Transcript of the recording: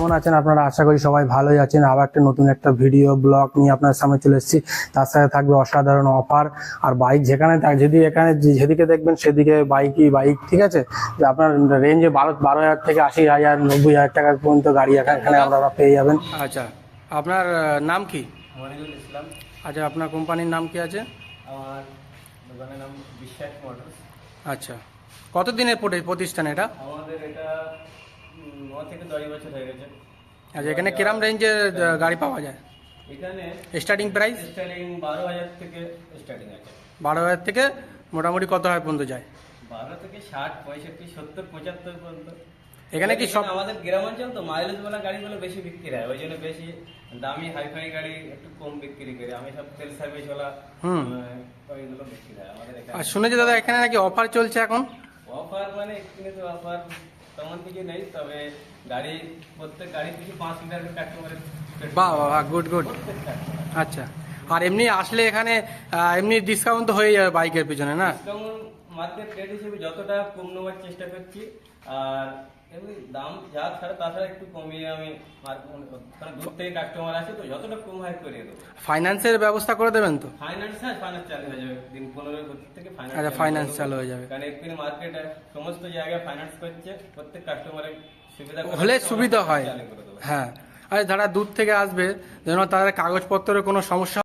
কেমন আছেন আপনারা? আশা করি সবাই ভালোই আছেন। আবার নতুন একটা ভিডিও ব্লগ নিয়ে আপনার সামনে চলে এসেছি। তার সাথে থাকবে অসাধারণ অফার আর বাইক। যেদিকে দেখবেন সেদিকে বাইক, ঠিক আছে। যে আপনার রেঞ্জে 12,000 থেকে 80,000 90,000 টাকা পর্যন্ত গাড়ি এখানে আপনারা পেয়ে যাবেন। আচ্ছা, আপনার নাম কি? মনিরুল ইসলাম। আচ্ছা, আপনার কোম্পানির নাম কি আছে? আমার দোকানের নাম বিশ্বাস মোটরস। আচ্ছা, কতদিনের প্রতিষ্ঠান এটা? আমাদের এটা 9 থেকে 10 বছর হয়ে গেছে। আচ্ছা, এখানে কিরম রেঞ্জের গাড়ি পাওয়া যায়? এখানে স্টার্টিং প্রাইস স্টার্টিং 12,000 থেকে স্টার্টিং আছে। 12,000 থেকে মোটামুটি কত হয় পর্যন্ত যায়? 12 থেকে 60 65 70 75 পর্যন্ত। এখানে কি সব আমাদের গ্রামাঞ্চল তো মাইলেজ वाला গাড়িগুলো বেশি বিক্রি হয়, ওই জন্য বেশি দামি হাইফাই গাড়ি একটু কম বিক্রি করে। আমি সব তেল সার্ভিস वाला ওইগুলো বিক্রি হয় আমাদের এখানে। আর শুনেছি দাদা এখানে নাকি অফার চলছে এখন? অফার মানে এখানে তো অফার তেমন কিছু নেই, তবে প্রত্যেক গাড়ি পিছু 5 লিটার করে কাস্টমারের। বাহ বাহ, গুড। আচ্ছা, আর এমনি আসলে এখানে এমনি ডিসকাউন্ট তো হয়ে যাবে বাইকের পিছনে, না? ডিসকাউন্ট মার্কেট রেট হিসেবে যতটা কম নেওয়ার চেষ্টা করছি, আর এমনি দাম যা ছাড়া তাছাড়া একটু কমিয়ে আমি কারণ দূর থেকে কাস্টমার আসে তো যতটা কম হয় করে দেবো। ফাইন্যান্সের ব্যবস্থা করে দেবেন তো? ফাইন্যান্স চালু হয়ে যাবে দিন 15 থেকে ফাইন্যান্স। আচ্ছা, ফাইন্যান্স চালু হয়ে যাবে। কারণ এখানে মার্কেটে সমস্ত জায়গায় ফাইন্যান্স করছে, প্রত্যেক কাস্টমারের সুবিধা হলে সুবিধা হয়। হ্যাঁ, আর যারা দূর থেকে আসবে যেন তাদের কাগজপত্রের কোনো সমস্যা